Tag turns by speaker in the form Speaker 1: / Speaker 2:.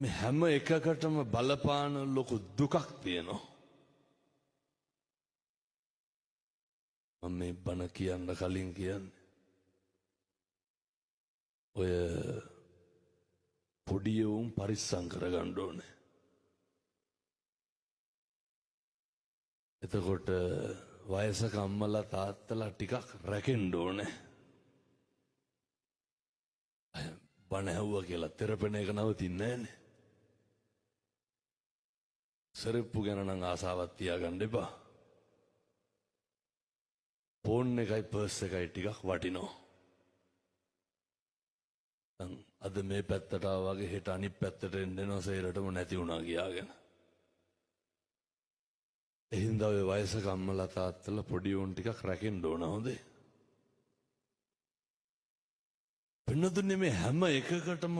Speaker 1: මේ හැම එකකටම බලපාන ලොකු දුකක් තියෙනවා. මම මේ බණ කියන්න කලින් කියන්නේ ඔය පොඩි උන් පරිස්සම් කරගන්න ඕනේ. එතකොට වයසක අම්මලා තාත්තලා ටිකක් රැකෙන්න ඕනේ. බණ ඇහුවා කියලා තෙරපෙන එක නවතින්නේ නැහනේ. සරප්පු ගැන නම් ආසාවක් තියාගන්න එපා. ෆෝන් එකයි පර්ස් එකයි ටිකක් වටිනවා. අද මේ පැත්තට ආවා වගේ හෙට අනිත් පැත්තට එන්නවා සේරටම නැති වුණා ගියාගෙන. එහින්දා ඔය වයසක අම්මලා තාත්තලා පොඩි උන් ටිකක් රැකෙන්න ඕන හොඳේ. වෙනදුන්නේ මේ හැම එකකටම